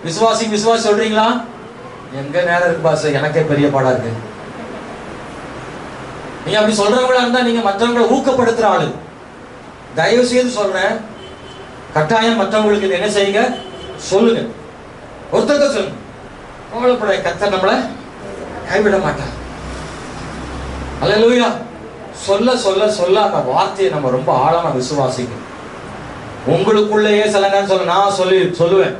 விசுவாசி சொல்றீங்களா? எங்க நேரம் இருக்கு பாஸ், எனக்கே பெரிய பாடா இருக்கு. நீங்க அப்படி சொல்றவங்களா இருந்தா நீங்க மற்றவங்களை ஊக்கப்படுத்துற ஆளு. தயவு செய்து சொல்றேன், கட்டாயம் மற்றவங்களுக்கு இது என்ன செய்யுங்க, சொல்லுங்க. ஒருத்தர் சொல்லுங்க, கவலைப்பட கர்த்தர் நம்மளை கைவிட மாட்டார். அல்லேலூயா. சொல்ல சொல்ல சொல்ல அந்த வார்த்தையை நம்ம ரொம்ப ஆழமா விசுவாசிக்கணும். உங்களுக்குள்ளேயே சில நேரம் சொல்ல நான் சொல்லுவேன்.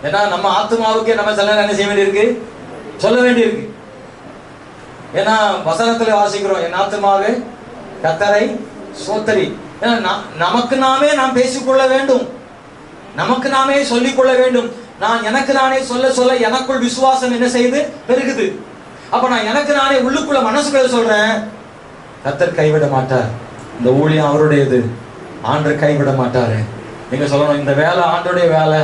ஏன்னா நம்ம ஆத்மாவுக்கே நம்ம சில நேரம் என்ன செய்ய வேண்டியிருக்கு, சொல்ல வேண்டியிருக்கு. ஏன்னா வசனத்துல வாசிக்கிறோம், என் ஆத்மாவே கர்த்தரை ஸ்தோத்திரி. ஏன்னா நமக்கு நாமே நாம் பேசிக்கொள்ள வேண்டும், நமக்கு நாமே சொல்லிக்கொள்ள வேண்டும். நான் எனக்கு நானே சொல்ல சொல்ல எனக்குள் விசுவாசம் என்ன செய்யுது, பெருகுது. அப்ப நான் எனக்கு நானே உள்ளுக்குள்ள மனசுக்குள்ள சொல்றேன், கர்த்தர் கைவிட மாட்டார், இந்த ஊழியம் அவருடையது, ஆண்டவர் கைவிட மாட்டாரு. நீங்க சொல்லணும், இந்த வேலை ஆண்டோடைய வேலை,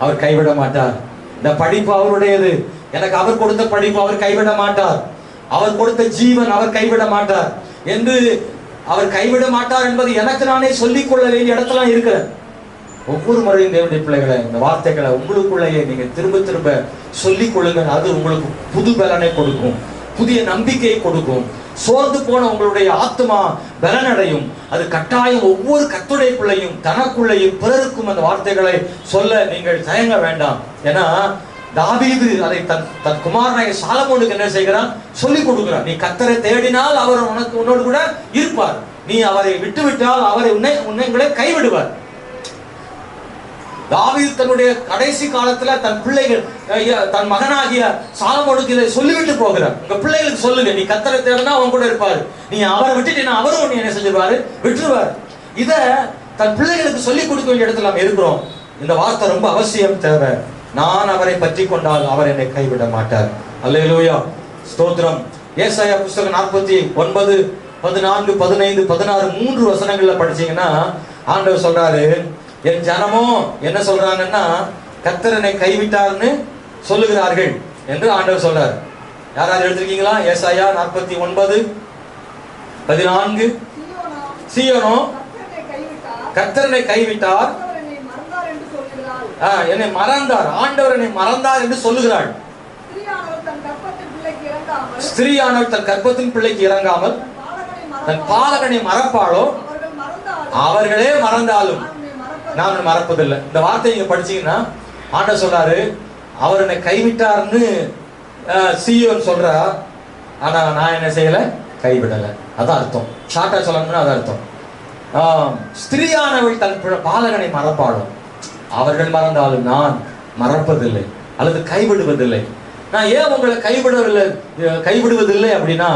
அவர் கைவிட மாட்டார். இந்த படிப்பு அவருடையது, எனக்கு அவர் கொடுத்த படிப்பு அவர் கைவிட மாட்டார். அவர் கொடுத்த ஜீவன் அவர் கைவிட மாட்டார் என்று அவர் கைவிட மாட்டார் என்பது எனக்கு நானே சொல்லிக் கொள்ள வேண்டிய இடத்துல இருக்கிறேன். ஒவ்வொரு முறையும் தேவனுடைய பிள்ளைகளை இந்த வார்த்தைகளை உங்களுக்குள்ளேயே நீங்க திரும்ப திரும்ப சொல்லிக் கொள்ளுங்க. அது உங்களுக்கு புது பலனை கொடுக்கும், புதிய நம்பிக்கையை கொடுக்கும். சோர்ந்து போன உங்களுடைய ஆத்மா பலனடையும். அது கட்டாயம் ஒவ்வொரு கர்த்தருடைய பிள்ளையும் தனக்குள்ளேயும் பிறருக்கும் அந்த வார்த்தைகளை சொல்ல நீங்கள் தயங்க வேண்டாம். ஏன்னா தாவீது அதை தன் குமாரனாகிய சாலமோனுக்கு என்ன செய்கிறான், சொல்லிக் கொடுக்கிறான். நீ கர்த்தரை தேடினால் அவர் உன்னோடு கூட இருப்பார், நீ அவரை விட்டுவிட்டால் அவரை உன்னை கைவிடுவார். தாவீது தன்னுடைய கடைசி காலத்துல தன் பிள்ளைகள், தன் மகனாகிய சாலமோனுக்கு இதை சொல்லிவிட்டு போகிறார். உங்க பிள்ளைகளுக்கு சொல்லுங்க, நீ கர்த்தரை தேடினா அவன் கூட இருப்பாரு, நீ அவரை விட்டுட்டீங்கன்னா அவரும் உன்னை என்ன செஞ்சிருவாரு, விட்டுருவார். இத தன் பிள்ளைகளுக்கு சொல்லிக் கொடுக்க வேண்டிய இடத்துல நாம் இருக்கிறோம். இந்த வார்த்தை ரொம்ப அவசியம், தேவை. நான் அவரை பற்றி கொண்டால் அவர் என்னை கைவிட மாட்டார். அல்லேலூயா, ஸ்தோத்திரம். ஏசாயா புஸ்தகம் 49, 14, 15, 16 3 வசனங்கள்ல படிச்சீங்கன்னா ஆண்டவர் சொல்றாரு, என் ஜனமோ என்ன சொல்றாங்கன்னா கர்த்தர் என்னை கைவிட்டார்னு சொல்லுகிறார்கள் என்று ஆண்டவர் சொல்றாரு. யாராவது எடுத்திருக்கீங்களா? ஏசாயா 49, 14. சீயோனோ கர்த்தர் என்னை கைவிட்டார், என்னை மறந்தார், ஆண்டவர் என்னை மறந்தார் என்று சொல்லுகிறாள். ஸ்திரீயானவள் தன் கர்ப்பத்தின் பிள்ளைக்கு இறங்காமல் தன் பாலகனை மறப்பாளோ, அவர்களே மறந்தாலும் நான் மறப்பதில்லை. இந்த வார்த்தை நீங்க படிச்சீங்கன்னா ஆண்டவர் சொல்றாரு, அவர் என்னை கைவிட்டார்னு சீயோன் சொல்றா, ஆனா நான் என்ன செய்யல, கைவிடல. அதான் அர்த்தம். ஷார்ட்டா சொல்லணும்னா அதான் அர்த்தம். ஸ்திரீயானவள் தன் பாலகனை மறப்பாளோ, அவர்கள் மறந்தாலும் நான் மறப்பதில்லை அல்லது கைவிடுவதில்லை. நான் ஏன் உங்களை கைவிடுவதில்லை அப்படின்னா,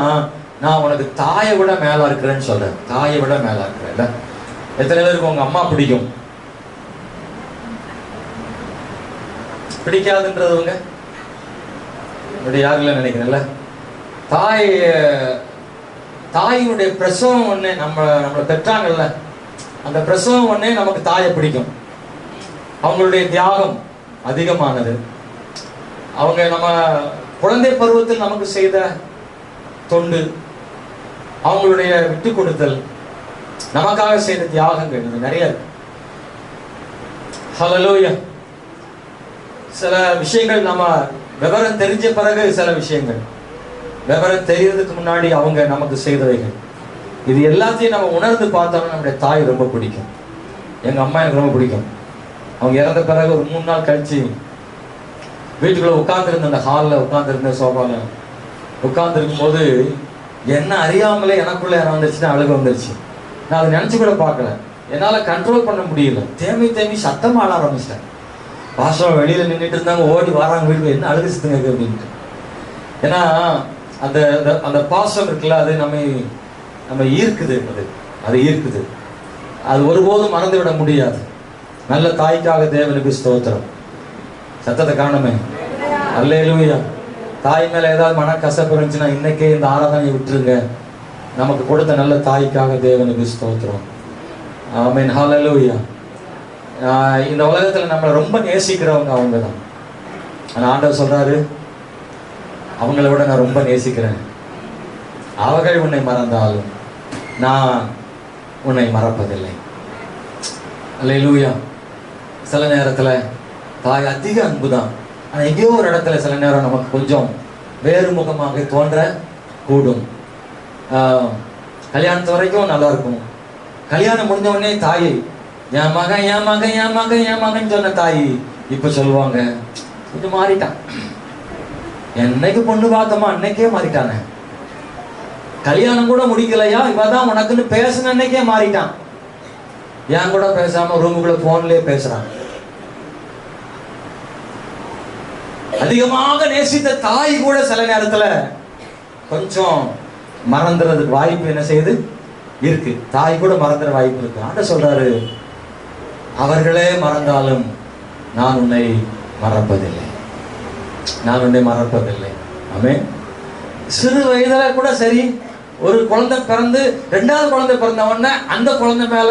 நான் உனக்கு தாயை விட மேலா இருக்கிறேன்னு சொல்றேன். தாயை விட மேலா இருக்கிறேன். எத்தனை பேருக்கு உங்க அம்மா பிடிக்கும்? பிடிக்காதுன்றவங்க இப்படி யாருல நினைக்கிறேன்ல. தாயினுடைய பிரசவம் ஒண்ணே, நம்மளை பெற்றாங்கல்ல, அந்த பிரசவம் ஒண்ணே நமக்கு தாயை பிடிக்கும். அவங்களுடைய தியாகம் அதிகமானது. அவங்க நம்ம குழந்தை பருவத்தில் நமக்கு செய்த தொண்டு, அவங்களுடைய விட்டு கொடுத்தல், நமக்காக செய்த தியாகங்கள் நிறைய இருக்கு. ஹல்லேலூயா. சில விஷயங்கள் நம்ம விவரம் தெரிஞ்ச பிறகு, சில விஷயங்கள் விவரம் தெரியறதுக்கு முன்னாடி அவங்க நமக்கு செய்தவைகள், இது எல்லாத்தையும் நம்ம உணர்ந்து பார்த்தோம்னா நம்முடைய தாய் ரொம்ப பிடிக்கும். எங்க அம்மா எனக்கு ரொம்ப பிடிக்கும். அவங்க இறந்த பிறகு ஒரு 3 நாள் கழிச்சு வீட்டுக்குள்ள உட்கார்ந்துருந்த, அந்த ஹாலில் உட்கார்ந்துருந்த சோபால உட்கார்ந்துருக்கும் போது என்ன அறியாமலே எனக்குள்ள என்ன வந்துருச்சுன்னா அழுக வந்துருச்சு. நான் அதை நினைச்சு கூட பார்க்கல, என்னால கண்ட்ரோல் பண்ண முடியல. தேமி சத்தமா ஆட ஆரம்பிச்சிட்டேன். பாஸ்டர் வெளியில நின்றுட்டு இருந்தாங்க, ஓடி வராங்க வீட்டுக்கு, என்ன அழுகுச்சுங்க அப்படின்ட்டு. ஏன்னா அந்த அந்த பாசம் இருக்குல்ல, அது நம்ம ஈர்க்குது, அது ஈர்க்குது. அது ஒருபோதும் மறந்து விட முடியாது. நல்ல தாய்க்காக தேவனுக்கு ஸ்தோத்திரம். சத்தத்தை காணுமே. அல்லேலூயா. தாய் மேல ஏதாவது மனக்கசப்பு இருந்துச்சுன்னா இன்னைக்கே இந்த ஆராதனையை விட்டுருங்க. நமக்கு கொடுத்த நல்ல தாய்க்காக தேவனுக்கு ஸ்தோத்திரம். ஆமென். ஹல்லேலூயா. இந்த உலகத்துல நம்மளை ரொம்ப நேசிக்கிறவங்க அவங்க தான். ஆனா ஆண்டவர் சொல்றாரு, அவங்கள விட நான் ரொம்ப நேசிக்கிறேன். அவர்கள் உன்னை மறந்தாலும் நான் உன்னை மறப்பதில்லை. அல்லேலூயா. சில நேரத்துல தாய் அதிக அன்பு தான். ஆனா எங்கேயோ ஒரு இடத்துல சில நேரம் நமக்கு கொஞ்சம் வேறு முகமாக தோன்ற கூடும். கல்யாணத்து வரைக்கும் நல்லா இருக்கும். கல்யாணம் முடிஞ்ச உடனே தாய் என் மகன் என் மகன் என் மகன் என் மகன் சொன்ன தாய் இப்ப சொல்லுவாங்க கொஞ்சம் மாறிட்டான். என்னைக்கு பொண்ணு பார்த்தோமா அன்னைக்கே மாறிட்டானே. கல்யாணம் கூட முடிக்கலையா இவதான் உனக்குன்னு பேசுன அன்னைக்கே மாறிட்டான். என் கூட பேசாம ரூமுக்குள்ள போன்லயே பேசுறான். அதிகமாக நேசித்த தாய் கூட சில நேரத்துல கொஞ்சம் மறந்துறதுக்கு வாய்ப்பு என்ன செய்யுது இருக்கு. தாய் கூட மறந்துற வாய்ப்பு இருக்கு. ஆண்டவர் சொல்றாரு, அவர்களே மறந்தாலும் நான் உன்னை மறப்பதில்லை, நான் உன்னை மறப்பதில்லை. ஆமென். சிறு வயதுல கூட சரி, ஒரு குழந்தை பிறந்து 2வது குழந்தை பிறந்த உடனே அந்த குழந்தை மேல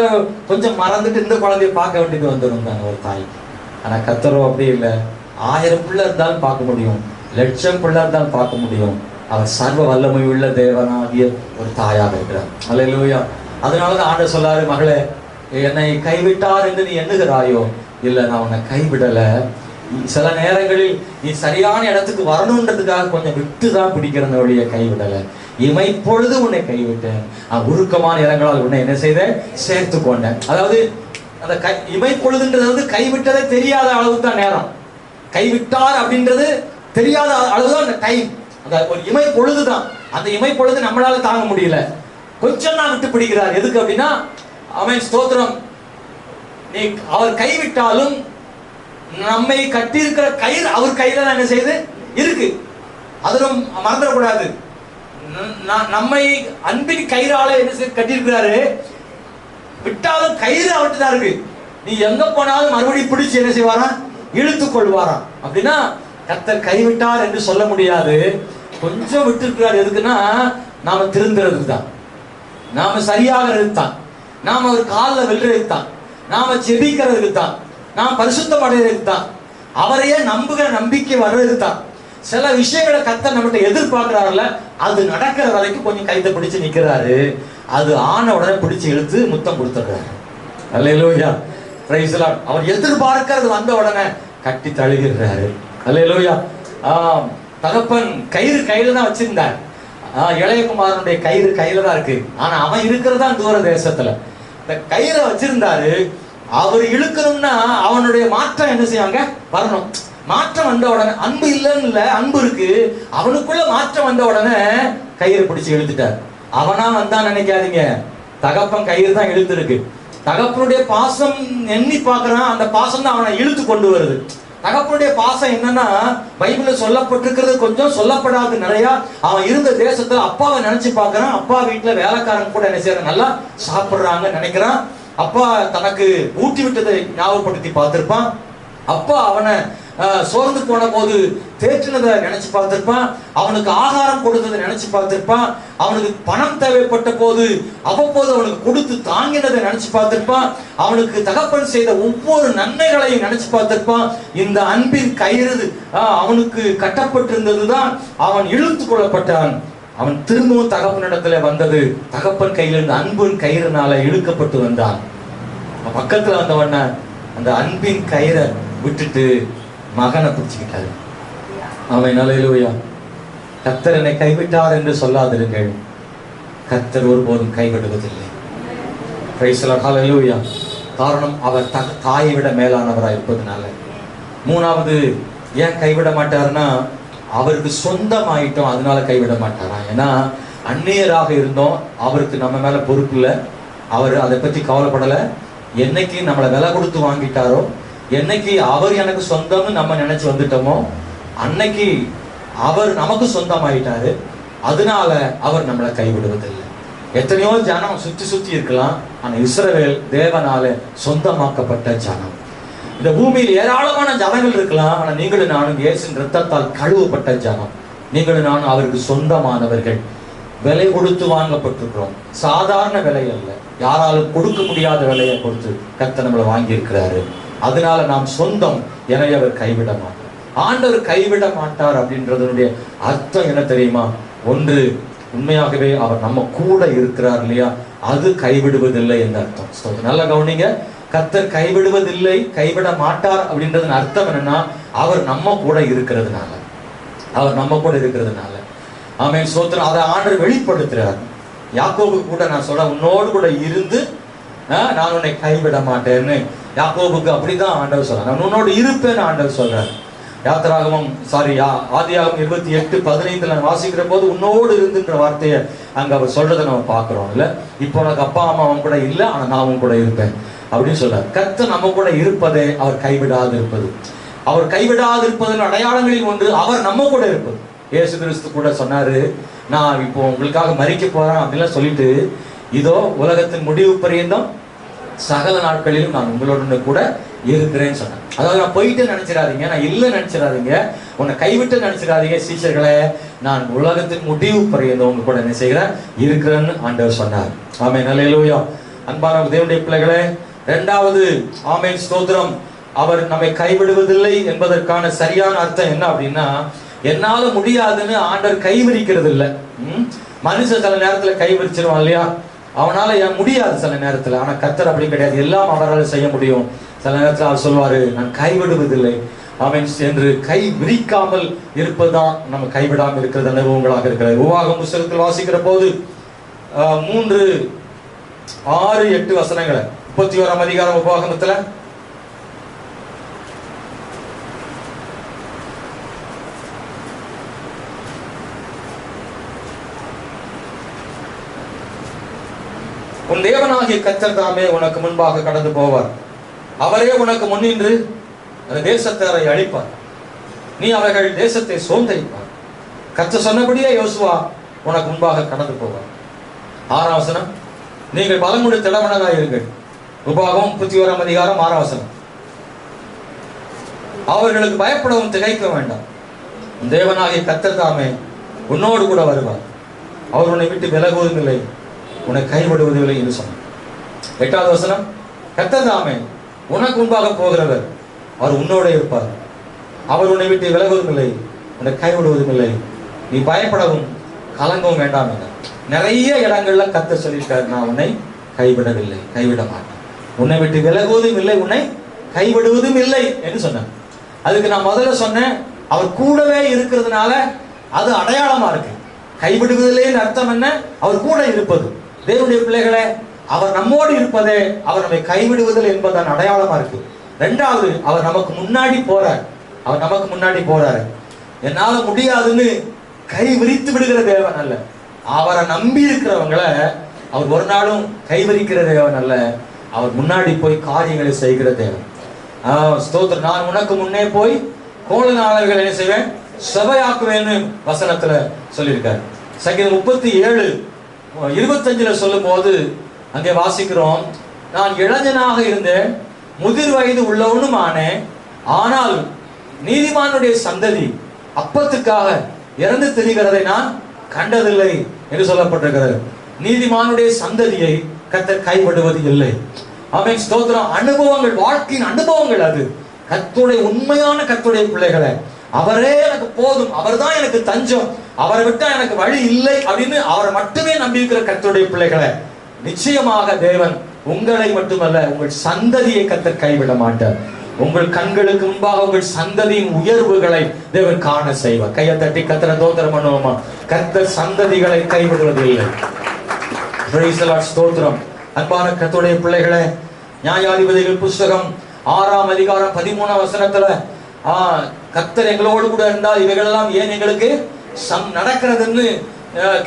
கொஞ்சம் மறந்துட்டு இந்த குழந்தைய பார்க்க வேண்டியது வந்துருந்தாங்க ஒரு தாய். ஆனா கர்த்தரோ அப்படி இல்லை. 1000 பிள்ளை இருந்தாலும் பார்க்க முடியும், 1,00,000 பிள்ளை இருந்தாலும் பார்க்க முடியும். அவர் சர்வ வல்லமை உள்ள தேவனாகிய ஒரு தாயாக இருக்கிறார். அல்லேலூயா. அதனாலதான் ஆண்டவர் சொல்லாரு, மகளே என்னை கைவிட்டார் என்று நீ எண்ணுகிறாயோ, இல்லை நான் உன்னை கைவிடல. சில நேரங்களில் நீ சரியான இடத்துக்கு வரணுன்றதுக்காக கொஞ்சம் விட்டுதான் பிடிக்கிறத வழிய கைவிடல. இமைப்பொழுது உன்னை கைவிட்டேன், உருக்கமான இடங்களால் உன்னை என்ன செய்தேன் சேர்த்து கொண்டேன். அதாவது அந்த இமைப்பொழுதுன்றது வந்து கைவிட்டதே தெரியாத அளவுக்கு தான் நேரம். கைவிட்டார் அப்படின்றது தெரியாத அளவுதான் அந்த டைம். அந்த ஒரு இமை பொழுதுதான். அந்த இமை பொழுது நம்மளால தாங்க முடியல. கொஞ்சம் தான் விட்டு பிடிக்கிறார். எதுக்கு அப்படின்னா, அவன் ஸ்தோத்திரம், நீ அவர் கைவிட்டாலும் நம்மை கட்டி இருக்கிற கயிறு அவர் கையில தான் என்ன செய்து இருக்கு. அதிலும் மறந்துடக்கூடாது. நம்மை அன்பின் கயிறால என்ன செய்து கட்டியிருக்கிறாரு. விட்டாலும் கயிறு அவர்கிட்ட தான் இருக்கு. நீ எங்க போனாலும் மறுபடியும் பிடிச்சு என்ன செய்வாரா, இழுத்துக் கொள்வாராம். அப்படின்னா கர்த்தர் கைவிட்டார் என்று சொல்ல முடியாது. கொஞ்சம் விட்டு இருக்கிறார். எதுக்குன்னா நாம திருந்துறதுக்கு தான், நாம சரியாகிறதுக்கு தான், நாம ஒரு காலில் வெல்றதுக்கு தான், நாம ஜெபிக்கிறதுக்கு தான், நாம் பரிசுத்தம் அடைகிறதுக்கு தான், அவரையே நம்புகிற நம்பிக்கை வர்றதுக்கு தான். சில விஷயங்களை கர்த்தர் நம்மகிட்ட எதிர்பார்க்கிறாருல, அது நடக்கிற வரைக்கும் கொஞ்சம் கைத்தை பிடிச்சு நிக்கிறாரு. அது ஆன உடனே பிடிச்சு இழுத்து முத்தம் கொடுத்துடுறாரு. அல்லேலூயா, பிரைஸ் தி லார்ட். அவர் எதிர்பார்க்கிறது வந்த உடனே கட்டி தழுகிறாரு. அல்லேலூயா. தகப்பன் கயிறு கையில தான் வச்சிருந்தார். இளையகுமாரனுடைய கயிறு கையில தான் இருக்கு. ஆனா அவன் இருக்கிறதா தூர தேசத்துல. இந்த கயிறை வச்சிருந்தாரு. அவர் இழுக்கணும்னா அவனுடைய மாற்றம் என்ன செய்வாங்க வரணும். மாற்றம் வந்த உடனே, அன்பு இல்லைன்னு இல்ல, அன்பு இருக்கு. அவனுக்குள்ள மாற்றம் வந்த உடனே கயிறு பிடிச்சு இழுத்துட்டார். அவனா வந்தான் நினைக்காதீங்க, தகப்பன் கயிறு தான் இழுத்து இருக்கு. தகப்பனுடைய பாசம் எண்ணி பார்க்கறான். அந்த பாசம் தான் அவனை இழுத்து கொண்டு வருது. தகப்பனுடைய பாசம் என்னன்னா, பைபிள்ல சொல்லப்பட்டிருக்கிறது கொஞ்சம், சொல்லப்படாது நிறைய. அவன் இருந்த தேசத்துல அப்பாவை நினைச்சு பார்க்கறான். அப்பா வீட்டுல வேலைக்காரன் கூட என்ன செய்யறான், நல்லா சாப்பிடுறாங்க நினைக்கிறான். அப்பா தனக்கு ஊட்டி விட்டதை ஞாபகப்படுத்தி பார்த்திருப்பான். அப்பா அவனை சோர்ந்து போன போது தேற்றினதை நினைச்சு பார்த்திருப்பான். அவனுக்கு ஆகாரம் கொடுத்ததை நினைச்சு பார்த்திருப்பான். அவனுக்கு பணம் தேவைப்பட்ட போது அவ்வப்போது அவனுக்கு கொடுத்து தாங்கினதை நினைச்சு பார்த்திருப்பான். அவனுக்கு தகப்பன் செய்த ஒவ்வொரு நன்மைகளையும் நினைச்சு பார்த்திருப்பான். இந்த அன்பின் கயிறு அவனுக்கு கட்டப்பட்டிருந்ததுதான் அவன் இழுத்து கொள்ளப்பட்டான். அவன் திரும்பவும் தகப்பனிடத்துல வந்தது தகப்பன் கையிலிருந்து அன்பின் கயிறுனால இழுக்கப்பட்டு வந்தான். பக்கத்துல வந்தவன அந்த அன்பின் கயிறை விட்டுட்டு மகனை பிடிச்சுக்கிட்டாரு. அவன் அல்லேலூயா. கர்த்தர் என்னை கைவிட்டார் என்று சொல்லாதிருங்கள், கர்த்தர் ஒருபோதும் கைவிடுவதில்லை. Praise the lord. அல்லேலூயா. காரணம், அவர் தாயை விட மேலானவராய் இருப்பதனால. 3வது ஏன் கைவிட மாட்டாருன்னா, அவருக்கு சொந்தமாயிட்டோம் அதனால கைவிட மாட்டாரா. ஏன்னா அந்நியராக இருந்தோம், அவருக்கு நம்ம மேல பொறுப்பு இல்லை, அவர் அதை பற்றி கவலைப்படலை. என்னைக்கு நம்மளை விலை கொடுத்து வாங்கிட்டாரோ, என்னைக்கு அவர் எனக்கு சொந்தம்னு நம்ம நினைச்சு வந்துட்டோமோ, அன்னைக்கு அவர் நமக்கு சொந்தமாயிட்டாரு. அதனால அவர் நம்மளை கைவிடுவதில்லை. எத்தனையோ ஜனம் சுத்தி சுத்தி இருக்கலாம், ஆனா இஸ்ரவேல் தேவனால சொந்தமாக்கப்பட்ட ஜனம். இந்த பூமியில் ஏராளமான ஜனங்கள் இருக்கலாம், ஆனா நீங்களும் நானும் இயேசுவின் இரத்தத்தால் கழுவப்பட்ட ஜனம். நீங்களும் நானும் அவருக்கு சொந்தமானவர்கள். விலை கொடுத்து வாங்கப்பட்டிருக்கிறோம். சாதாரண விலை அல்ல, யாராலும் கொடுக்க முடியாத விலையை கொடுத்து கர்த்தர் நம்மளை வாங்கி இருக்கிறாரு. அதனால நாம் சொந்தம். எனவே அவர் கைவிட மாட்டார். ஆண்டவர் கைவிட மாட்டார் அப்படின்றதுடைய அர்த்தம் என்ன தெரியுமா? ஒன்று, உண்மையாகவே அவர் நம்ம கூட இருக்கிறார் இல்லையா, அது கைவிடுவதில்லை என்ற அர்த்தம். நல்ல கவனிங்க. கர்த்தர் கைவிடுவதில்லை, கைவிட மாட்டார் அப்படின்றதன் அர்த்தம் என்னன்னா, அவர் நம்ம கூட இருக்கிறதுனால, அவர் நம்ம கூட இருக்கிறதுனால. ஆமென், ஸ்தோத்திரம். அதை ஆண்டவர் வெளிப்படுத்துறார். யாக்கோபு கூட நான் சொல்ல, உன்னோடு கூட இருந்து நான் உன்னை கைவிட மாட்டேன்னு யாக்கோபுக்கு அப்படிதான் ஆண்டவர் சொல்றார். நான் உன்னோடு இருப்பேன்னு ஆண்டவர் சொல்றார். ஆதியாகமம் 28:15 வாசிக்கிற போது உன்னோடு இருந்துன்ற வார்த்தையை அங்க அவர் சொல்றதை நம்ம பார்க்கிறோம். இல்ல, இப்போ உனக்கு அப்பா அம்மா அவன் கூட இல்லை, ஆனா நான் அவன் கூட இருப்பேன் அப்படின்னு சொல்றார். கர்த்தர் நம்ம கூட இருப்பதே அவர் கைவிடாது இருப்பது. அவர் கைவிடாது இருப்பதன் அடையாளங்களில் ஒன்று அவர் நம்ம கூட இருப்பது. இயேசு கிறிஸ்து கூட சொன்னாரு, நான் இப்போ உங்களுக்காக மரிக்க போறேன் அப்படின்லாம் சொல்லிட்டு, இதோ உலகத்தின் முடிவு பரியந்தம் சகல நாட்களிலும் நான் உங்களோட கூட இருக்கிறேன்னு சொன்னேன். அதாவது நான் போயிட்டு நினைச்சிடாதீங்க, நான் இல்லை நினைச்சிடாதீங்க, உன்னை கைவிட்டு நினைச்சிடாதீங்க சீஷர்களே, நான் உலகத்தின் முடிவு பரியந்தம் உங்க கூட என்ன செய்கிறேன், இருக்கிறேன்னு ஆண்டவர் சொன்னார். ஆமென், அல்லேலூயா. அன்பான தேவனுடைய பிள்ளைகளே, இரண்டாவது ஆமென், ஸ்தோத்திரம், அவர் நம்மை கைவிடுவதில்லை என்பதற்கான சரியான அர்த்தம் என்ன அப்படின்னா, என்னால முடியாதுன்னு ஆண்டவர் கைவிரிக்கிறது இல்லை. மனுஷன் சில நேரத்துல கைவிரிச்சிருவான் இல்லையா, அவனால முடியாது சில நேரத்துல. ஆனா கர்த்தர் அப்படி கிடையாது, எல்லாம் அவரால் செய்ய முடியும். சில நேரத்துல அவர் சொல்வாரு, நான் கைவிடுவதில்லை அவன் என்று. கை விரிக்காமல் இருப்பதுதான் நம்ம கைவிடாமல் இருக்கிறது அனுபவங்களாக இருக்கிறது. உபாகமம் புத்தகத்தில் வாசிக்கிற போது 3, 6, 8 வசனங்களை, 31ஆம் அதிகாரம் உபாகமத்துல, உன் தேவனாகிய கர்த்தர் தாமே உனக்கு முன்பாக கடந்து போவார். அவரே உனக்கு முன்னின்று அந்த தேசத்தாரை அழிப்பார். நீ அவர்கள் தேசத்தை சோர்ந்தரிப்பார். கர்த்தர் சொன்னபடியே யோசுவா உனக்கு முன்பாக கடந்து போவார். 6ஆம் வசனம், நீங்கள் பலமுடி திடமனதாக இருங்கள். உபாகமம் 31ஆம் அதிகாரம் 6ஆம் வசனம், அவர்களுக்கு பயப்படவும் திகைக்க வேண்டாம். தேவனாகிய கர்த்தர் தாமே உன்னோடு கூட வருவார். அவர் உன்னை விட்டு விலகுவதும் இல்லை, உன்னை கைவிடுவதில்லை என்று சொன்னார். 8ஆவது வசனம், கர்த்தர் தாமே உனக்கு முன்பாக போகிறவர், அவர் உன்னோட இருப்பார். அவர் உன்னை விட்டு விலகுவதும் இல்லை, உன்னை கைவிடுவதும் இல்லை, நீ பயப்படவும் கலங்கவும் வேண்டாம் என நிறைய இடங்கள்ல கர்த்தர் சொல்லியிருக்காரு, நான் உன்னை கைவிடவில்லை, கைவிட மாட்டேன், உன்னை விட்டு விலகுவதும் இல்லை, உன்னை கைவிடுவதும் இல்லை என்று சொன்னார். அதுக்கு நான் முதல்ல சொன்னேன், அவர் கூடவே இருக்கிறதுனால அது அடையாளமா இருக்கு. கைவிடுவதில்லைன்னு அர்த்தம் என்ன, அவர் கூட இருப்பது. தேவனுடைய பிள்ளைகளே, அவர் நம்மோடு இருப்பதே அவர் நம்மை கைவிடுவதில் என்பதன் அடையாளமா இருக்கு. ரெண்டாவது, அவர் நமக்கு முன்னாடி போறார். அவர் நமக்கு முன்னாடி போறாரு. என்னால முடியாதுன்னு கை விரித்து விடுகிற தேவன் அல்ல. அவரை நம்பி இருக்கிறவங்களை அவர் ஒரு நாளும் கைவிரிக்கிற தேவன் அல்ல. அவர் முன்னாடி போய் காரியங்களை செய்கிற தேவன். ஸ்தோத்திரம். நான் உனக்கு முன்னே போய் கோலனாளர்கள் என்ன செய்வேன், சபையாக்குவேன்னு வசனத்துல சொல்லியிருக்காரு. சங்கீதம் 37:25 சொல்லும் போது அங்கே வாசிக்கிறோம், நான் இளைஞனாக இருந்தேன், முதிர் வயது உள்ளவனும் ஆனேன், ஆனால் நீதிமானுடைய சந்ததி அப்பத்துக்காக இறந்து திரிகிறதை நான் கண்டதில்லை என்று சொல்லப்பட்டிருக்கிறது. நீதிமானுடைய சந்ததியை கர்த்தர் கைவிடுவது இல்லை. ஆமென், ஸ்தோத்திரம். அனுபவங்கள், வாழ்க்கையின் அனுபவங்கள், அது கர்த்தருடைய உண்மையான கர்த்தருடைய பிள்ளைகளை, அவரே எனக்கு போதும், அவர் தான் எனக்கு தஞ்சம், அவரை விட்டா எனக்கு வழி இல்லை அப்படின்னு அவரை மட்டுமே நம்பியிருக்கிற கர்த்தருடைய பிள்ளைகளை, நிச்சயமாக தேவன் உங்களை மட்டுமல்ல உங்கள் சந்ததியை கர்த்தர் கைவிட மாட்டார். உங்கள் கண்களுக்கு முன்பாக உங்கள் சந்ததியின் உயர்வுகளை தேவன் காண செய்வார். கையை தட்டி கர்த்தரை ஸ்தோத்திரம் பண்ணுவோமா? கர்த்தர் சந்ததிகளை கைவிடுவதில்லை. பிரைஸ் தி லார்ட், ஸ்தோத்திரம். அன்பான கர்த்தருடைய பிள்ளைகளே, நியாயாதிபதிகள் புஸ்தகம் 6ஆம் அதிகாரம் 13ஆம் வசனத்துல, கர்த்தர் எங்களோடு கூட இருந்தால் இவைகளெல்லாம் ஏன் எங்களுக்கு நடக்கிறதுன்னு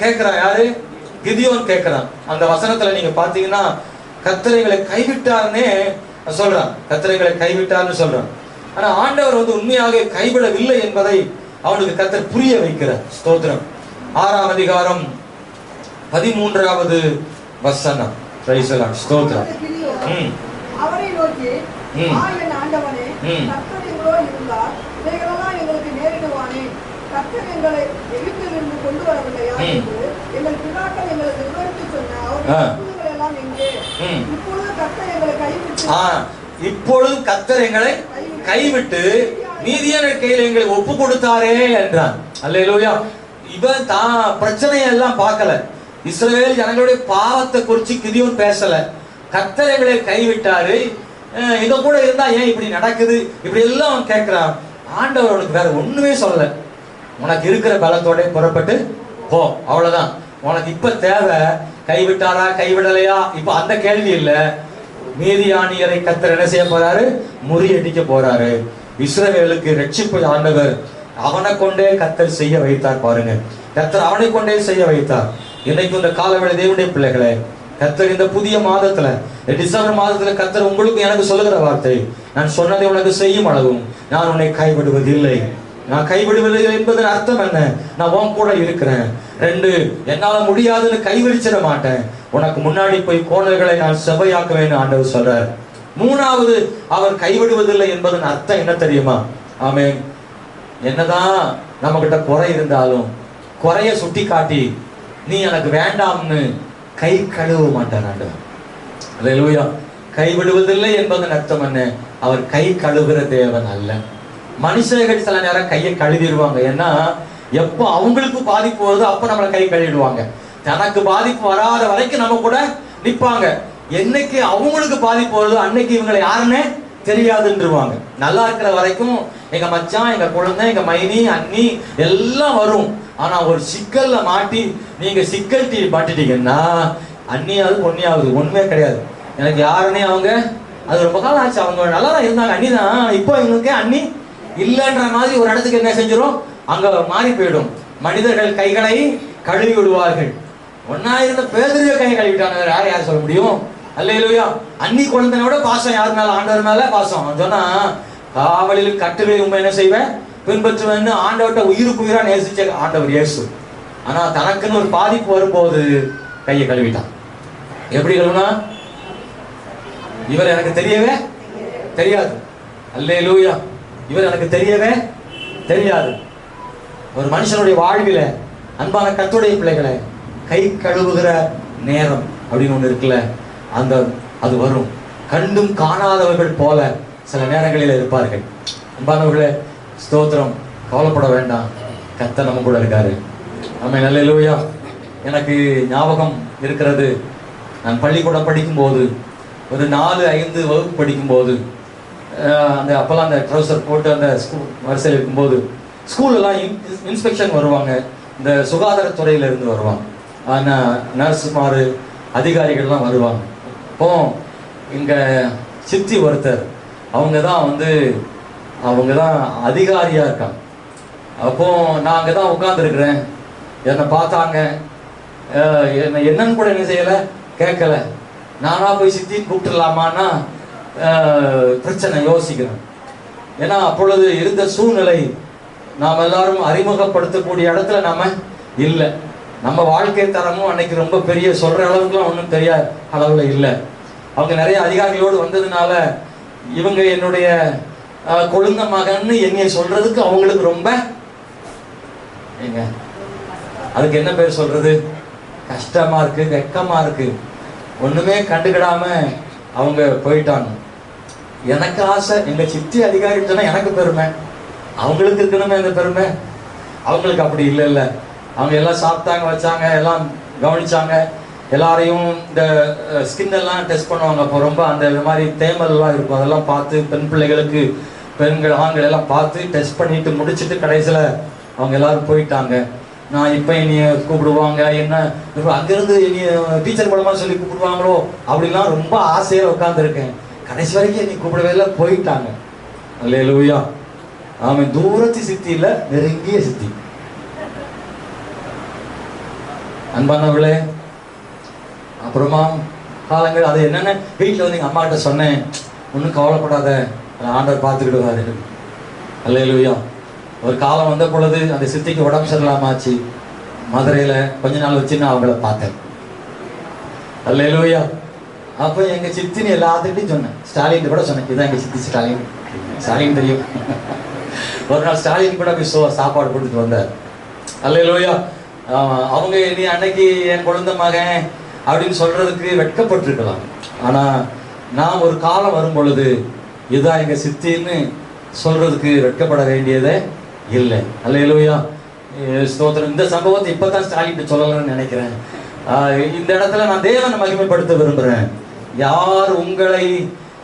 கேட்கிறான். யாரு? கிதியோன் கேட்கிறான். அந்த வசனத்துல நீங்க பாத்தீங்கன்னா கர்த்தர் எங்களை கைவிட்டார்னே சொல்றான். கர்த்தர் எங்களை கைவிட்டார்னு சொல்றான். ஆனா ஆண்டவர் உண்மையாக கைவிடவில்லை என்பதை அவனுக்கு கர்த்தர் புரிய வைக்கிறார். ஸ்தோத்திரம். 6ஆம் அதிகாரம் 13வது வசனம். பிரைஸ் தி லார்ட், ஸ்தோத்திரம். அவரை நோக்கி, ஆண்டவனே, கர்த்தர் எங்களோடு இருந்தார், இவைகளெல்லாம் எங்களுக்கு நேரிடுவானே. கர்த்தர் எங்களை எகிப்திலிருந்து கொண்டு வரவில்லையா என்று எங்கள் பிதாக்கள் எங்களுக்கு விவரித்து சொன்ன அவருடைய அற்புதங்கள் எல்லாம் எங்கே? இப்பொழுது கர்த்தர் எங்களை கைவிட்டு கைவிட்டு நீதியான கையில் எங்களை ஒப்பு கொடுத்தாரே என்றான். அல்லேலூயா. இவன் தான் பிரச்சனையெல்லாம் பார்க்கல. இஸ்ரவேல் ஜனங்களுடைய பாவத்தை குறித்து கிதியோன் பேசல. கர்த்தர் எங்களை கைவிட்டாரு, எங்க கூட இருந்தா ஏன் இப்படி நடக்குது, இப்படி எல்லாம் அவன் கேட்கிறான். ஆண்டவர் அவனுக்கு வேற ஒண்ணுமே சொல்லல. உனக்கு இருக்கிற பலத்தோட புறப்பட்டு போ, அவ்வளவுதான். உனக்கு இப்ப தேவை கைவிட்டாரா கைவிடலையா, இப்ப அந்த கேள்வி இல்ல. மீதியானியரை கர்த்தர் என்ன செய்ய போறாரு, முறியடிக்க போறாரு. இஸ்ரவேலுக்கு ரட்சிப்பு ஆண்டவர் அவனை கொண்டே கர்த்தர் செய்ய வைத்தார். பாருங்க, கர்த்தர் அவனை கொண்டே செய்ய வைத்தார். இன்னைக்கு இந்த காலவேளை தேவனுடைய பிள்ளைகளே, கர்த்தர் இந்த புதிய மாதத்துல, டிசம்பர் மாதத்துல கர்த்தர் உங்களுக்கு எனக்கு சொல்லுகிற வார்த்தை, நான் சொன்னதை உனக்கு செய்யும் அளவும் நான் உன்னை கைவிடுவதில்லை. நான் கைவிடுவதில்லை என்பதன் அர்த்தம் என்ன, நான் உன் கூட இருக்கிறேன். 2, என்னால முடியாதுன்னு கைவிரிச்சிட மாட்டேன். உனக்கு முன்னாடி போய் கோணல்களை நான் செவ்வையாக்குவேன்னு ஆண்டவர் சொல்றார். 3வது, அவர் கைவிடுவதில்லை என்பதன் அர்த்தம் என்ன தெரியுமா? ஆமென். என்னதான் நம்ம கிட்ட குறை இருந்தாலும் குறைய சுட்டி காட்டி நீ எனக்கு வேண்டாம்னு கை கழுவ மாட்டார் ஆண்டவர். அல்லேலூயா. கைவிடுவதில்லை என்பதன் அர்த்தம் என்ன, அவர் கை கழுவுகிற தேவன் அல்ல. மனுஷர்கள் சில நேரம் கையை கழுவிடுவாங்க. ஏன்னா எப்ப அவங்களுக்கு பாதிப்பு வருதோ அப்ப நம்மளை கை கழுவிடுவாங்க. தனக்கு பாதிப்பு வராத வரைக்கும் நம்ம கூட நிப்பாங்க. என்னைக்கு அவங்களுக்கு பாதிப்பு வருதோ அன்னைக்கு இவங்களை யாருன்னே தெரியாதுன்றுவாங்க. நல்லா இருக்கிற வரைக்கும் எங்க மச்சான், எங்க குழந்தை, எங்க மைனி, அண்ணி எல்லாம் வரும். ஆனா ஒரு சிக்கல்ல மாட்டி நீங்க சிக்கல் டீ மாட்டிட்டீங்கன்னா அண்ணியாவது பொண்ணியாவது ஒண்ணுமே கிடையாது. எனக்கு யாருன்னே அவங்க, அது ரொம்ப காலம் ஆச்சு, அவங்க நல்லா தான் இருந்தாங்க, அண்ணி தான், இப்போ இவங்களுக்கு அண்ணி இல்லைன்ற மாதிரி ஒரு இடத்துக்கு என்ன செஞ்சிடும், அங்க மாறி போயிடும். மனிதர்கள் கைகளை கழுவி விடுவார்கள். ஒன்னா இருந்த பேதுருவே கை கழுவிட்டாங்க, யார் சொல்ல முடியும்? அல்லேலூயா. அன்னி குழந்தைய விட பாசம் யார் மேல, ஆண்டவர் மேல பாசம். அவன் சொன்னா, காவலில் கட்டுகளை உண்மை என்ன செய்வேன், பின்பற்றுவேன்னு ஆண்டவர்கிட்ட உயிருக்கு உயிரா நேசிச்ச ஆண்டவர் இயேசு. ஆனா தனக்குன்னு ஒரு பாதிப்பு வரும்போது கையை கழுவிட்டான். எப்படி கழுவுனா, இவர் எனக்கு தெரியவே தெரியாது. அல்லேலூயா. இவர் எனக்கு தெரியவே தெரியாது. ஒரு மனுஷனுடைய வாழ்வில அன்பான கர்த்தருடைய பிள்ளைகளை கை கழுவுகிற நேரம் அப்படின்னு ஒண்ணு இருக்குல்ல, அந்த அது வரும். கண்டும் காணாதவர்கள் போல சில நேரங்களில் இருப்பார்கள். அன்பானவர்களே, ஸ்தோத்திரம். கவலைப்பட வேண்டாம், கர்த்தர் நம்ம கூட இருக்காரு. ஆமென். அல்லேலூயா. எனக்கு ஞாபகம் இருக்கிறது, நான் பள்ளிக்கூடம் படிக்கும்போது, ஒரு 4-5 வகுப்பு படிக்கும்போது, அந்த அப்போல்லாம் அந்த ட்ரௌசர் போட்டு அந்த ஸ்கூல் வரிசையில் இருக்கும்போது, ஸ்கூலெல்லாம் இன்ஸ்பெக்ஷன் வருவாங்க, இந்த சுகாதாரத்துறையில இருந்து வருவாங்க, நர்ஸுமாரு அதிகாரிகள்லாம் வருவாங்க. அப்போ இங்கே சித்தி ஒருத்தர், அவங்க தான் அதிகாரியாக இருக்காங்க. அப்போ நான் அங்கே தான் உட்காந்துருக்குறேன். என்னை பார்த்தாங்க, என்னை என்னன்னு கூட என்ன செய்யலை, கேட்கல. நானா போய் சித்தி கூப்பிட்டுலாமான்னா பிரச்சனை யோசிக்கிறேன். ஏன்னா அப்பொழுது இருந்த சூழ்நிலை நாம் எல்லாரும் அறிமுகப்படுத்தக்கூடிய இடத்துல நாம இல்லை. நம்ம வாழ்க்கை தரமும் அன்னைக்கு ரொம்ப பெரிய சொல்ற அளவுக்குலாம் ஒன்றும் பெரிய அளவுல இல்லை. அவங்க நிறைய அதிகாரிகளோடு வந்ததுனால இவங்க என்னுடைய கொழுந்த மகன்னு என்னைய சொல்றதுக்கு அவங்களுக்கு ரொம்ப அதுக்கு என்ன பேர் சொல்றது, கஷ்டமா இருக்கு, வெக்கமா இருக்கு. ஒண்ணுமே கண்டுக்கிடாம அவங்க போயிட்டாங்க. எனக்கு ஆசை, எங்க சித்தி அதிகாரி சொன்னா எனக்கு பெருமை, அவங்களுக்கு இருக்கணுமே அந்த பெருமை. அவங்களுக்கு அப்படி இல்லை. அவங்க எல்லாம் சாப்பிட்டாங்க, வச்சாங்க, எல்லாம் கவனிச்சாங்க. எல்லாரையும் இந்த ஸ்கின் எல்லாம் டெஸ்ட் பண்ணுவாங்க. அப்போ ரொம்ப அந்த மாதிரி தேமல்லாம் இருக்கும், அதெல்லாம் பார்த்து பெண் பிள்ளைகளுக்கு பெண்கள் ஆண்கள் எல்லாம் பார்த்து டெஸ்ட் பண்ணிட்டு முடிச்சுட்டு கடைசியில் அவங்க எல்லாரும் போயிட்டாங்க. நான் இப்போ என்னைய கூப்பிடுவாங்க, என்ன அங்கிருந்து என்னைய டீச்சர் மூலமாக சொல்லி கூப்பிடுவாங்களோ அப்படிலாம் ரொம்ப ஆசையாக உட்காந்துருக்கேன். கடைசி வரைக்கும் என்னை கூப்பிடவே இல்லை, போயிட்டாங்க. அல்லேலூயா. ஆமென். தூரத்து சித்தி இல்லை, நெருங்கிய சித்தி. அன்பானவர்களே, அப்புறமா காலங்கள் அது என்னென்ன வீட்டில் வந்து எங்கள் அம்மா கிட்ட சொன்னேன், ஒன்றும் கவலைப்படாத, ஆண்டவர் பார்த்துக்கிடுவாரு. அல்லேலூயா. ஒரு காலம் வந்த பொழுது அந்த சித்திக்கு உடம்பு சரியில்லாமாச்சு. மதுரையில் கொஞ்ச நாள் வச்சு நான் அவங்கள பார்த்தேன். அல்லேலூயா. அப்போ எங்கள் சித்தின்னு எல்லாத்துக்கிட்டையும் சொன்னேன். ஸ்டாலின் கூட சொன்னேன், இதுதான் எங்கள் சித்தி ஸ்டாலின். ஸ்டாலின் தெரியும். ஒரு நாள் ஸ்டாலின் கூட போய் சாப்பாடு கொடுத்துட்டு வந்தார். அல்லேலூயா. அவங்க நீ அன்னைக்கு என் குழந்தை மகன் அப்படின்னு சொல்றதுக்கு வெட்கப்பட்டிருக்கலாம். ஆனால் நான் ஒரு காலம் வரும் பொழுது இதுதான் எங்கள் சித்தின்னு சொல்றதுக்கு வெட்கப்பட வேண்டியதே இல்லை. அல்லேலூயா. ஸ்தோத்திரம். இந்த சம்பவத்தை இப்பதான் ஸ்டாலின் சொல்லலாம்னு நினைக்கிறேன். இந்த இடத்துல நான் தேவனை மகிமைப்படுத்த விரும்புகிறேன். யார் உங்களை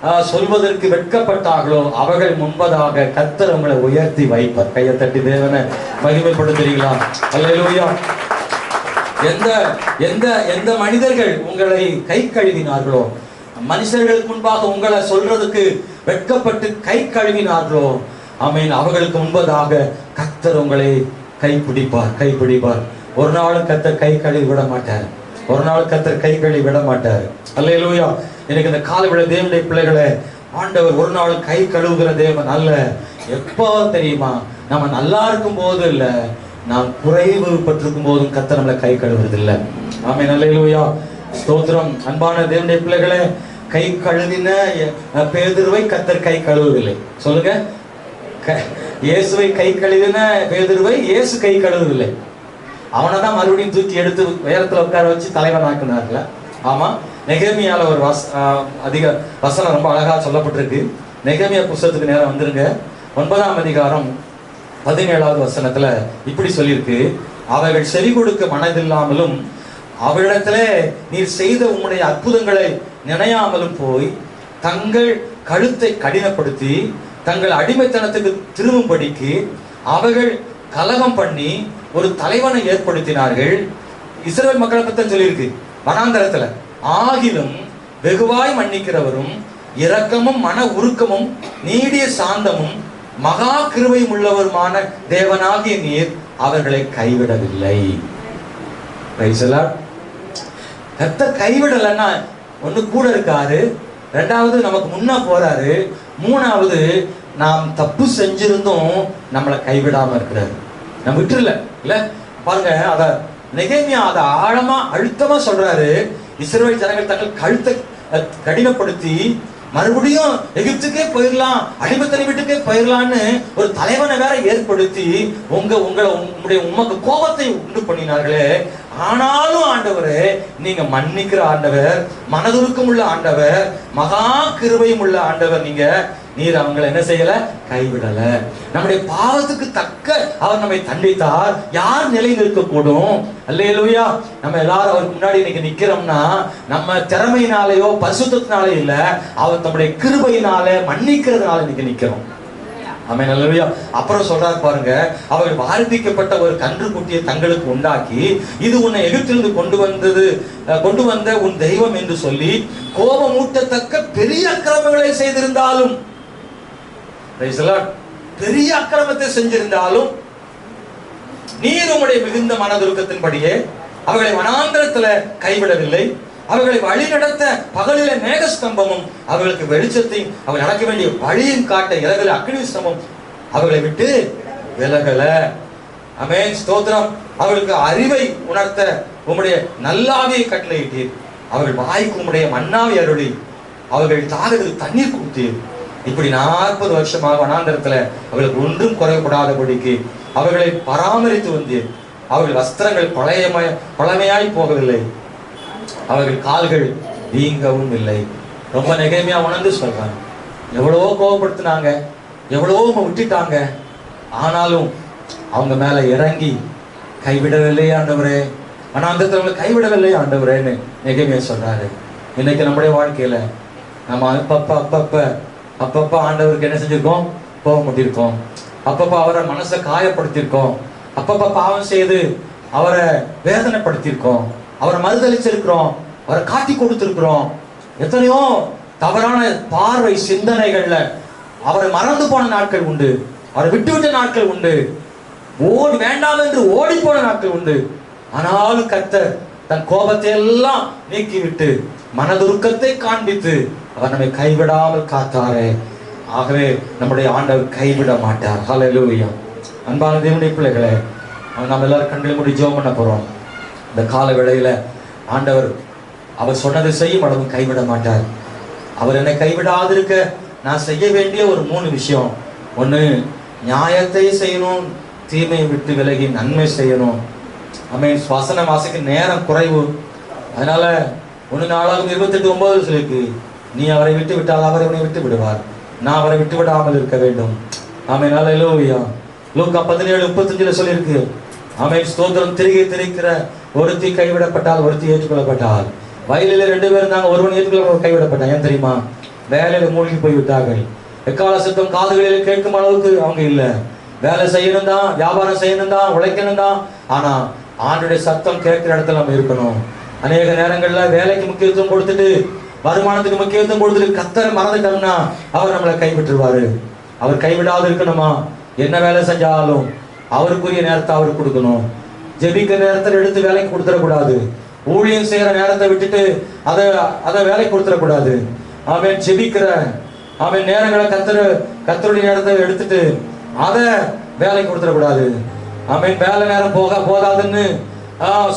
சொல்வதற்கு வெட்கப்பட்டார்களோ அவர்கள் முன்பதாக கர்த்தர் உங்களை உயர்த்தி வைப்பார். கையை தட்டி தேவனை மகிமைப்படுத்துறீங்களா? அல்லேலூயா. எந்த எந்த எந்த மனிதர்கள் உங்களை கை கழுவினார்களோ, மனுஷர்களுக்கு முன்பாக உங்களை சொல்றதுக்கு வெட்கப்பட்டு கை கழுவினார்களோ, ஆமென், அவர்களுக்கு முன்பதாக கர்த்தர் உங்களை கைப்பிடிப்பார். ஒரு நாள் கர்த்தர் கை கழுவி விட மாட்டார். ஒரு நாள் கர்த்தர் கை கழுவி விட மாட்டார். அல்லேலூயா. எனக்கு இந்த காலைவேளை தேவனுடைய பிள்ளைகளை, ஆண்டவர் ஒரு நாள் கை கழுவுகிற தேவன் அல்ல. எப்போ தெரியுமா? நம்ம நல்லா இருக்கும் போது இல்ல, நாம் குறைவு பட்டிருக்கும் போதும் கர்த்தர் நம்மளை கை கழுவுறது இல்லை. ஆமென். அல்லேலூயா. ஸ்தோத்திரம். அன்பான தேவனுடைய பிள்ளைகளை, கை கழுவின பேதுருவை கர்த்தர் கை கழுவவில்லை. சொல்லுங்க. இயேசுவை கை கழுவின பேதுருவை இயேசு கை கழுவவில்லை. அவனை தான் மறுபடியும் தூக்கி எடுத்து உயரத்துல உட்கார வச்சு தலைவன் ஆக்குனார்ல. ஆமா, நெகேமியால ஒரு அதிக வசனம் ரொம்ப அழகா சொல்லப்பட்டிருக்கு. நெகேமியா புஸ்தகத்துக்கு நேரம் வந்துருங்க. 9ஆம் அதிகாரம் 17வது வசனத்துல இப்படி சொல்லியிருக்கு: அவர்கள் செவி கொடுக்க மனதில்லாமலும் அவரிடத்திலே நீர் செய்த உம்முடைய அற்புதங்களை நினையாமலும் போய் தங்கள் கழுத்தை கடினப்படுத்தி தங்கள் அடிமைத்தனத்துக்கு திரும்பும்படிக்கு அவர்கள் கலகம் பண்ணி ஒரு தலைவனை ஏற்படுத்தினார்கள். இஸ்ரவேல் மக்களை பத்தி சொல்லியிருக்கு வனாந்தரத்துல. ஆகிலும் வெகுவாய் மன்னிக்கிறவரும் இரக்கமும் மன உருக்கமும் நீடிய சாந்தமும் மகா கிருபையும் உள்ளவருமான தேவனாகிய நீர் அவர்களை கைவிடவில்லை. கர்த்தர் கைவிடலன்னா ஒண்ணு கூட இருக்காரு, ரெண்டாவது நமக்கு முன்ன போறாரு, மூணாவது நாம் தப்பு செஞ்சிருந்தோம் நம்மளை கைவிடாம இருக்கிறாரு. நம்ம விட்டுல இல்ல. பாருங்க, அத நெகேமியா அத ஆழமா அழுத்தமா சொல்றாரு. இஸ்ரவேல் ஜனங்கள் தங்கள் கழுத்தை கடினப்படுத்தி மறுபடியும் எகிப்துக்கே போயிடலாம், அடிமைத்தனை வீட்டுக்கே போயிடலான்னு ஒரு தலைவனை வேற ஏற்படுத்தி உமக்கு கோபத்தை உண்டு பண்ணினார்களே. ஆனாலும் ஆண்டவரே, நீங்க மன்னிக்கிற ஆண்டவர், மனதுருக்கம் உள்ள ஆண்டவர், மகா கிருபையும் உள்ள ஆண்டவர். நீர் அவங்களை என்ன செய்யல? கைவிடல. நம்முடைய பாவத்துக்கு தக்க அவர் நம்மை தண்டித்தார். யார் நிலை நிற்கக்கூடும்? அல்லேலூயா. நம்ம எல்லாரும் அவருக்கு முன்னாடி இன்னைக்கு நிக்கிறோம்னா நம்ம திறமையினாலேயோ பரிசுத்தத்தினாலே இல்ல, அவர் தம்முடைய கிருபையினால மன்னிக்கிறதுனால இன்னைக்கு நிக்கிறோம். ஆமென். அல்லேலூயா. அப்புறம் சொல்றாரு பாருங்க, அவர்கள் வார்ப்பிக்கப்பட்ட ஒரு கன்றுக்குட்டியை தங்களுக்கு உண்டாக்கி இது உன்னை எகிப்திலிருந்து கொண்டு வந்த உன் தெய்வம் என்று சொல்லி கோபமூட்டத்தக்க பெரிய அக்கிரமங்களை செய்திருந்தாலும், பெரிய அக்கிரமத்தை செஞ்சிருந்தாலும் நீர் உம்முடைய மிகுந்த மனதுருக்கத்தின்படியே அவர்களை வனாந்தரத்துல கைவிடவில்லை. அவர்களை வழி நடத்த பகலில மேகஸ்தம்பமும் அவர்களுக்கு வெளிச்சத்தையும் அவர்கள் நடக்க வேண்டிய வழியும் காட்ட இரவில் அக்னி ஸ்தம்பம் அவர்களை விட்டு விலகல. ஆமென். ஸ்தோத்திரம். அவர்களுக்கு அறிவை உணர்த்த உம்முடைய நல்லாவியை கட்டளையிட்டீர். அவர்கள் வாய்க்கு உம்முடைய மன்னாவை அருளி அவர்கள் தாகத்துக்கு தண்ணீர் கொடுத்தீர். இப்படி 40 வருஷமாக வனாந்தரத்துல அவர்களுக்கு ஒன்றும் குறைபடாதபடிக்கு அவர்களை பராமரித்து வந்தீர். அவர்கள் வஸ்திரங்கள் பழமையாய் போகவில்லை, அவர்கள் கால்கள் வீங்கவும் இல்லை. ரொம்ப நெகேமியா உணர்ந்து சொல்றாங்க. எவ்வளவோ கோபப்படுத்தினாங்க, எவ்வளவோ விட்டுட்டாங்க, ஆனாலும் அவங்க மேல இறங்கி கைவிடவில்லை ஆண்டவரே, வனாந்தரத்துல கைவிடவில்லை ஆண்டவரேன்னு நெகேமியா சொல்றாரு. இன்னைக்கு நம்முடைய வாழ்க்கையில நம்ம அப்பப்ப ஆண்டவருக்கு என்ன செஞ்சிருக்கோம்? கோபம் முட்டிருக்கோம். அப்பப்ப அவரை மனசை காயப்படுத்திருக்கோம். அப்பப்ப பாவம் செய்து அவரை வேதனைப்படுத்திருக்கோம். அவரை மறுதளிச்சிருக்கிறோம், அவரை காட்டி கொடுத்திருக்கிறோம். எத்தனையோ தவறான பார்வை சிந்தனைகள்ல அவரை மறந்து போன நாட்கள் உண்டு, அவரை விட்டுவிட்ட நாட்கள் உண்டு, வேண்டாம் என்று ஓடி போன நாட்கள் உண்டு. ஆனாலும் கர்த்தர் தன் கோபத்தை எல்லாம் நீக்கிவிட்டு மனதுருக்கத்தை காண்பித்து அவர் நம்மை கைவிடாமல் காத்தாரே. ஆகவே நம்முடைய ஆண்டவர் கைவிட மாட்டார். ஹல்லேலூயா. அன்பான தேவனுடைய பிள்ளைகளே, நம்ம எல்லாரும் கண்களை மூடி ஜெபம் பண்ண போறோம். இந்த கால வேளையில ஆண்டவர் அவர் சொன்னதை செய்யும் அளவு கைவிட மாட்டார். அவர் என்னை கைவிடாதிருக்க நான் செய்ய வேண்டிய ஒரு 3 விஷயம். ஒண்ணு, நியாயத்தை செய்யணும், தீமையை விட்டு விலகி நன்மை செய்யணும். ஆமென். வசனம் வாசிக்க நேரம் குறைவு, அதனால 1 நாளாகும் 28:9 சொல்லிருக்கு, நீ அவரை விட்டு விட்டால் அவர் உன்னை விட்டு விடுவார், நான் அவரை விட்டு விடாமல் இருக்க வேண்டும். ஆமென். அல்லேலூயா. லூக்கா 17:35 சொல்லியிருக்கு. ஆமென். ஸ்தோத்திரம். திரிக்கிற ஒருத்தி கைவிடப்பட்டால் ஒருத்தி ஏற்றுக்கொள்ளப்பட்டால். வயலில் 2 பேர் இருந்தாங்க, ஒருவன் ஏற்றுக்கொள்ள கைவிடப்பட்டான். ஏன் தெரியுமா? வேலையில மூழ்கி போய்விட்டார்கள். எக்கால சத்தம் காதுகளில் கேட்கும் அளவுக்கு அவங்க இல்ல. வேலை செய்யணும் தான், வியாபாரம் செய்யணும் தான், உழைக்கணும் தான், ஆனா ஆண்டுடைய சத்தம் கேட்கிற இடத்துல நம்ம இருக்கணும். அநேக நேரங்கள்ல வேலைக்கு முக்கியத்துவம் கொடுத்துட்டு, வருமானத்துக்கு முக்கியத்துவம் கொடுத்துட்டு கர்த்தரை மறந்துட்டோம்னா அவர் நம்மளை கைவிட்டுருவாரு. அவர் கைவிடாது இருக்கணுமா? என்ன வேலை செஞ்சாலும் அவருக்குரிய நேரத்தை அவருக்கு கொடுக்கணும். ஜெபிக்கிற நேரத்தில் எடுத்து வேலைக்கு கொடுத்துடக்கூடாது. ஊழியம் செய்யற நேரத்தை விட்டுட்டு அதை வேலைக்கு கொடுத்துடக்கூடாது. அவன் ஜெபிக்கிற அவன் நேரங்களை கர்த்தருடைய நேரத்தை எடுத்துட்டு அதை வேலைக்கு கொடுத்துடக்கூடாது. அவன் வேலை நேரம் போதாதுன்னு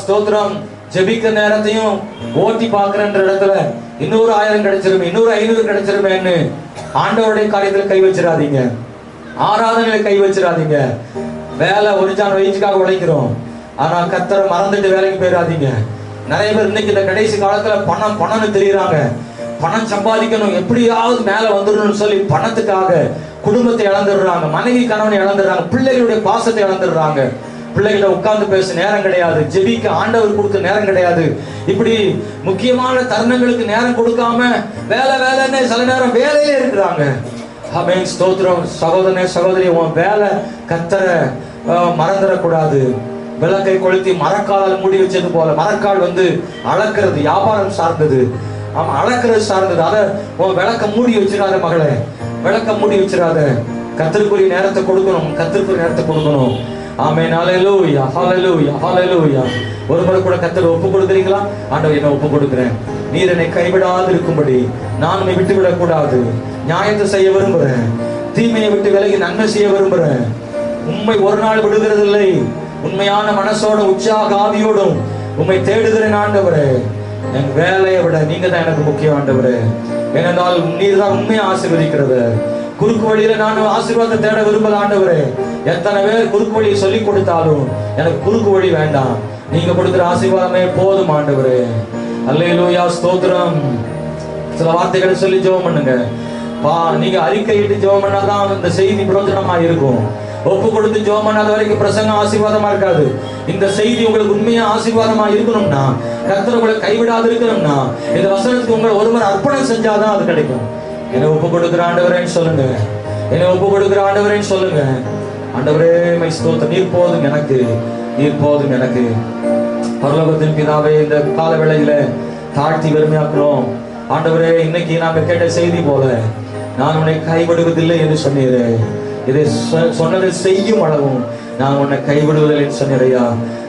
ஸ்தோத்திரம் ஜெபிக்கிற நேரத்தையும் ஓட்டி பார்க்கிறன்ற இடத்துல இன்னொரு 1000 கிடைச்சிருமே, இன்னொரு 500 கிடைச்சிருமேன்னு ஆண்டவருடைய காரியத்துல கை வச்சிடாதீங்க. ஆராதனையில கை வச்சிடாதீங்க. வேலை ஒரு ஜான் வயிற்றுக்காக உழைக்கிறோம், ஆனா கர்த்தரை மறந்துட்டு வேலைக்கு போயிடாதீங்க. நிறைய பேர் இன்னைக்கு இந்த கடைசி காலத்துல பணம்னு தெரியுறாங்க. பணம் சம்பாதிக்கணும், எப்படியாவது மேல வந்துடணும்னு சொல்லி பணத்துக்காக குடும்பத்தை இழந்துடுறாங்க, மனைவி கணவனை இழந்துடுறாங்க, பிள்ளைகளுடைய பாசத்தை இழந்துடுறாங்க. பிள்ளைகளை உட்கார்ந்து பேச நேரம் கிடையாது, ஜெபிக்க ஆண்டவர் கொடுக்க நேரம் கிடையாது. இப்படி முக்கியமான தருணங்களுக்கு நேரம் கொடுக்காம வேலைன்னு சில நேரம் வேலையிலே இருக்கிறாங்க. ஆமென், ஸ்தோத்திரம். சகோதரனே சகோதரி, உன் வேலை கர்த்தரை மறந்துடக்கூடாது. விளக்கை கொளுத்தி மரக்காலால் மூடி வச்சது போல, மரக்கால் அளக்கிறது, வியாபாரம் சார்ந்தது, அளக்கிறது சார்ந்தது. அதை உன் விளக்க மூடி வச்சிடாத மகளே, விளக்க மூடி வச்சிடாத. கர்த்தருக்குரிய நேரத்தை கொடுக்கணும், கர்த்தருக்குரிய நேரத்தை கொடுக்கணும். ஆமென், ஹல்லேலூயா, ஹல்லேலூயா, ஹல்லேலூயா. ஒரு முறை கூட கர்த்தர் ஒப்பு கொடுக்குறீங்களா? ஆண்டவர், என்ன ஒப்பு கொடுக்கிறேன், நீர் என்னை கைவிடாது இருக்கும்படி நான் உன்னை விட்டு விடக்கூடாது. நியாயத்தை செய்ய விரும்புறேன், தீமையை விட்டு விலகி நன்மை செய்ய விரும்புறேன். உண்மை ஒரு நாள் விடுகிறது இல்லை. உண்மையான மனசோட உற்சாக ஆவியோடும் உண்மை தேடுகிறேன் ஆண்டவரே. என் வேலையை விட நீங்க தான் எனக்கு முக்கியம் ஆண்டவரே. ஏனென்றால் நீர் தான் உண்மையை ஆசீர்வதிக்கிறது. குறுக்கு வழியில நான் ஆசீர்வாதத்தை தேட விரும்பல ஆண்டவரே. எத்தனை பேர் குறுக்கு வழியை சொல்லி கொடுத்தாலும் எனக்கு குறுக்கு வழி வேண்டாம், நீங்க கொடுக்கிற ஆசீர்வாதமே போதும் ஆண்டவரே. அல்லேலூயா, ஸ்தோத்திரம். சில வார்த்தைகளை சொல்லி ஜெபம் பண்ணுங்க. நீங்க அறிக்கையிட்டு ஜெபம் பண்ணாதான் இந்த செய்தி பிரயோஜனமா இருக்கும். ஒப்பு கொடுத்து ஜெபம் பண்ணாத வரைக்கும் பிரசங்கம் ஆசீர்வாதமா இருக்காது. இந்த செய்தி உங்களுக்கு உண்மையா ஆசீர்வாதமா இருக்கணும்னா, கர்த்தர் உங்களை கைவிடாது இருக்கணும்னா, இந்த வசனத்துக்கு உங்களை ஒருவர் அர்ப்பணம் செஞ்சாதான் அது கிடைக்கும். என்னை ஒப்பு கொடுக்கிற ஆண்டவரேன்னு சொல்லுங்க, என்னை ஒப்பு கொடுக்கிற ஆண்டவரேன்னு சொல்லுங்க. ஆண்டவரே மை ஸ்தோத்திரம், நீர் போதும் எனக்கு, நீர் போதும் எனக்கு. பரலோகத்தின் பிதாவே, இந்த கால வேளையில தாழ்த்தி வெறுமையாக்குறோம் ஆண்டவரே. இன்னைக்கு நாம கேட்ட செய்தி போல, நான் உன்னை கைவிடுவதில்லை என்று சொன்னீரே, இதை சொன்னதை செய்யும் அளவும் நான் உன்னை கைவிடுவதில்லை என்று சொன்னீரையா.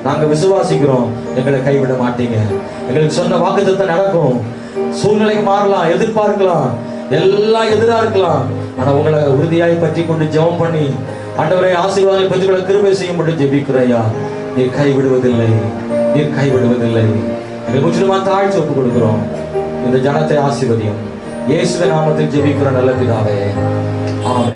நாங்க விசுவாசிக்கிறோம், எங்களை கைவிட மாட்டீங்க. எங்களுக்கு சொன்ன வாக்குத்தத்தம் நடக்கும். சூழ்நிலைக்கு மாறலாம், எதிர்பார்க்கலாம், எல்லாம் எதிரா இருக்கலாம், ஆனா உங்களை உறுதியாய் பற்றி கொண்டு ஜெபம் பண்ணி ஆண்டவரை ஆசீர்வாதங்களை பற்றி கிருபை செய்யும்படி ஜெபிக்கிறையா. நீர் கைவிடுவதில்லை, நீர் கைவிடுவதில்லை. எங்களுக்கு முற்றிலுமா தாழ்ச்சி ஒப்பு கொடுக்கிறோம். இந்த ஜனத்தை ஆசீர்வதியும். இயேசுவின் நாமத்தில் ஜெபிக்கிற நல்ல பிதாவே, ஆமென்.